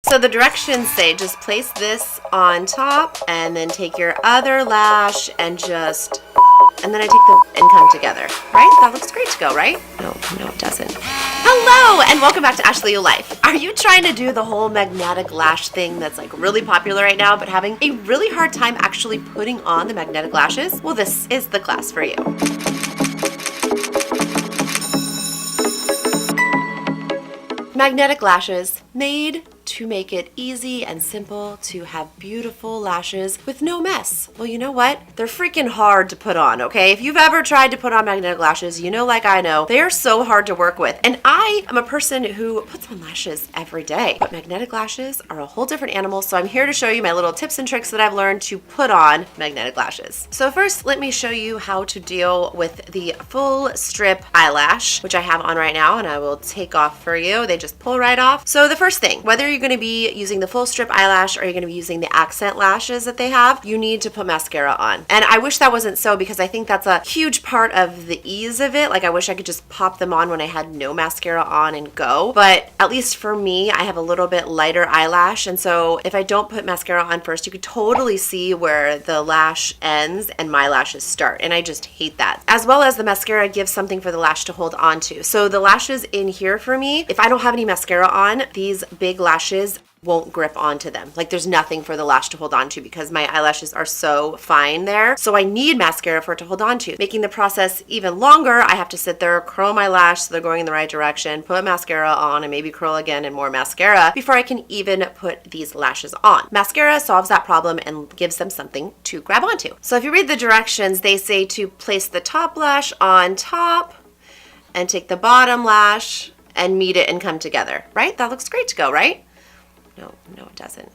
So the directions say just place this on top and then take your other lash and and then I take the and come together, right? That looks great to go, right? No, it doesn't. Hello, and welcome back to Ashley Life. Are you trying to do the whole magnetic lash thing that's like really popular right now, but having a really hard time actually putting on the magnetic lashes? Well, this is the class for you. Magnetic lashes, made to make it easy and simple to have beautiful lashes with no mess. Well, you know what? They're freaking hard to put on, okay? If you've ever tried to put on magnetic lashes, you know like I know, they are so hard to work with. And I am a person who puts on lashes every day. But magnetic lashes are a whole different animal, so I'm here to show you my little tips and tricks that I've learned to put on magnetic lashes. So first, let me show you how to deal with the full strip eyelash, which I have on right now, and I will take off for you. They just pull right off. So the first thing, whether you're going to be using the full strip eyelash or you're going to be using the accent lashes that they have, you need to put mascara on. And I wish that wasn't so, because I think that's a huge part of the ease of it. Like, I wish I could just pop them on when I had no mascara on and go. But at least for me, I have a little bit lighter eyelash, and so if I don't put mascara on first, you could totally see where the lash ends and my lashes start, and I just hate that. As well as the mascara gives something for the lash to hold on to. So the lashes in here for me, if I don't have any mascara on, these big lashes won't grip onto them. Like, there's nothing for the lash to hold on to because my eyelashes are so fine there. So I need mascara for it to hold on to, making the process even longer. I have to sit there, curl my lash so they're going in the right direction, put mascara on, and maybe curl again and more mascara before I can even put these lashes on. Mascara solves that problem and gives them something to grab onto. So if you read the directions, they say to place the top lash on top and take the bottom lash and meet it and come together, right? That looks great to go, right? No, it doesn't.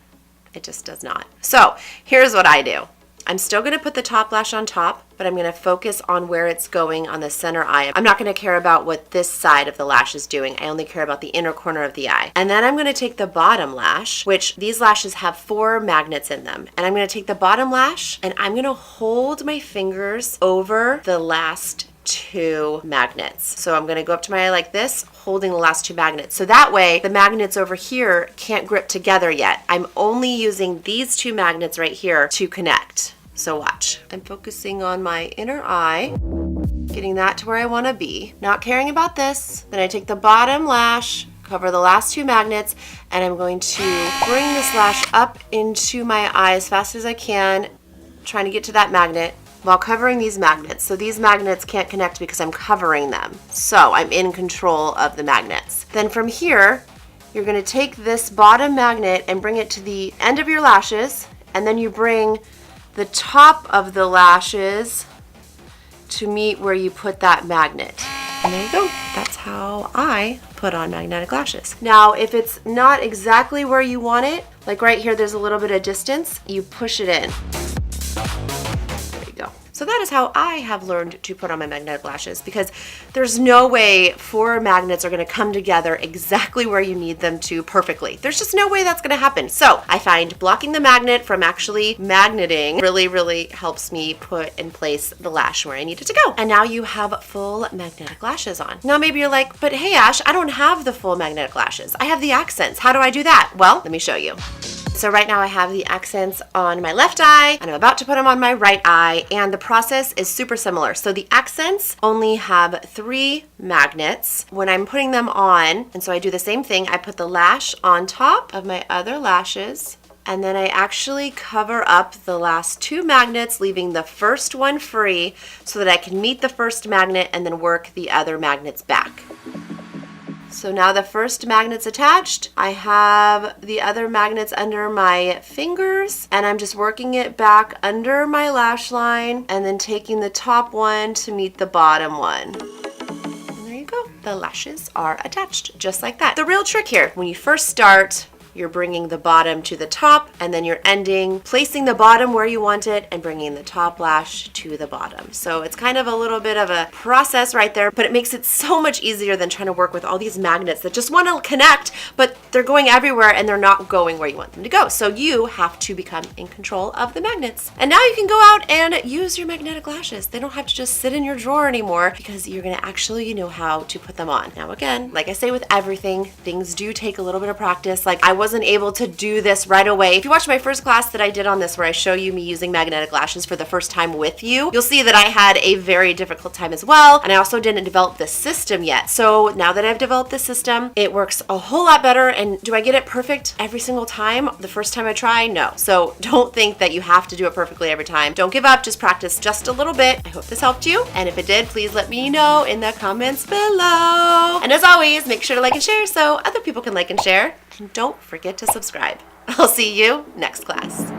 It just does not. So here's what I do. I'm still going to put the top lash on top, but I'm going to focus on where it's going on the center eye. I'm not going to care about what this side of the lash is doing. I only care about the inner corner of the eye. And then I'm going to take the bottom lash, which these lashes have 4 magnets in them. And I'm going to take the bottom lash and I'm going to hold my fingers over the last 2 magnets. So I'm going to go up to my eye like this, holding the last 2 magnets. So that way the magnets over here can't grip together yet. I'm only using these 2 magnets right here to connect. So watch. I'm focusing on my inner eye, getting that to where I want to be, not caring about this. Then I take the bottom lash, cover the last 2 magnets, and I'm going to bring this lash up into my eye as fast as I can, trying to get to that magnet while covering these magnets. So these magnets can't connect because I'm covering them. So I'm in control of the magnets. Then from here, you're going to take this bottom magnet and bring it to the end of your lashes, and then you bring the top of the lashes to meet where you put that magnet. And there you go. That's how I put on magnetic lashes. Now, if it's not exactly where you want it, like right here, there's a little bit of distance, you push it in. So that is how I have learned to put on my magnetic lashes, because there's no way 4 magnets are going to come together exactly where you need them to perfectly. There's just no way that's going to happen. So I find blocking the magnet from actually magneting really helps me put in place the lash where I need it to go. And now you have full magnetic lashes on. Now maybe you're like, but hey Ash, I don't have the full magnetic lashes. I have the accents. How do I do that? Well, let me show you. So right now I have the accents on my left eye and I'm about to put them on my right eye, and the process is super similar. So the accents only have 3 magnets when I'm putting them on, and so I do the same thing. I put the lash on top of my other lashes, and then I actually cover up the last 2 magnets, leaving the first one free so that I can meet the first magnet and then work the other magnets back. So now the first magnet's attached. I have the other magnets under my fingers, and I'm just working it back under my lash line and then taking the top one to meet the bottom one. And there you go. The lashes are attached just like that. The real trick here, when you first start, you're bringing the bottom to the top, and then you're ending, placing the bottom where you want it and bringing the top lash to the bottom. So it's kind of a little bit of a process right there, but it makes it so much easier than trying to work with all these magnets that just want to connect, but they're going everywhere and they're not going where you want them to go. So you have to become in control of the magnets. And now you can go out and use your magnetic lashes. They don't have to just sit in your drawer anymore, because you're going to actually know how to put them on. Now again, like I say with everything, things do take a little bit of practice. Like, I wasn't able to do this right away. If you watch my first class that I did on this where I show you me using magnetic lashes for the first time with you, you'll see that I had a very difficult time as well, and I also didn't develop this system yet. So now that I've developed this system, it works a whole lot better. And do I get it perfect every single time? The first time I try? No. So don't think that you have to do it perfectly every time. Don't give up, just practice just a little bit. I hope this helped you, and if it did, please let me know in the comments below. And as always, make sure to like and share so other people can like and share. And don't forget to subscribe. I'll see you next class.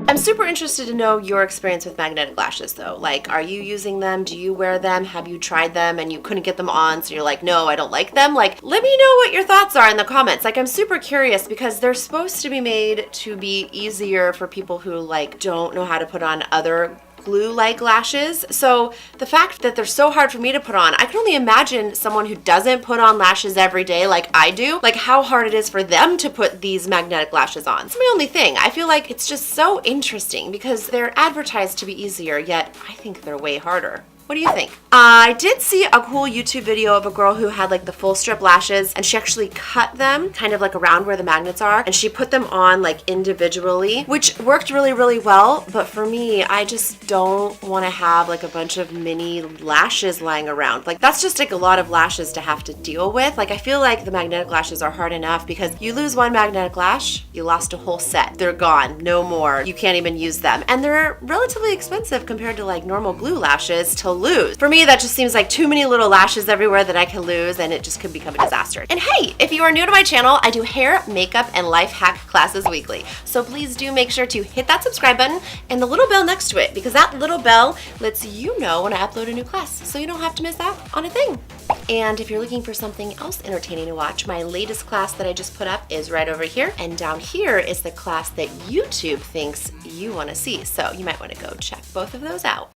I'm super interested to know your experience with magnetic lashes though. Like, are you using them? Do you wear them? Have you tried them and you couldn't get them on, so you're like, no, I don't like them? Like, let me know what your thoughts are in the comments. Like, I'm super curious because they're supposed to be made to be easier for people who like don't know how to put on other glue-like lashes. So the fact that they're so hard for me to put on, I can only imagine someone who doesn't put on lashes every day like I do, like how hard it is for them to put these magnetic lashes on. It's my only thing. I feel like it's just so interesting because they're advertised to be easier, yet I think they're way harder. What do you think? I did see a cool YouTube video of a girl who had like the full strip lashes, and she actually cut them kind of like around where the magnets are, and she put them on like individually, which worked really, really well. But for me, I just don't want to have like a bunch of mini lashes lying around. Like, that's just like a lot of lashes to have to deal with. Like, I feel like the magnetic lashes are hard enough because you lose one magnetic lash, you lost a whole set. They're gone, no more. You can't even use them. And they're relatively expensive compared to like normal glue lashes to lose. For me, that just seems like too many little lashes everywhere that I can lose, and it just could become a disaster. And hey, if you are new to my channel, I do hair, makeup, and life hack classes weekly. So please do make sure to hit that subscribe button and the little bell next to it, because that little bell lets you know when I upload a new class, so you don't have to miss out on a thing. And if you're looking for something else entertaining to watch, my latest class that I just put up is right over here, and down here is the class that YouTube thinks you want to see. So you might want to go check both of those out.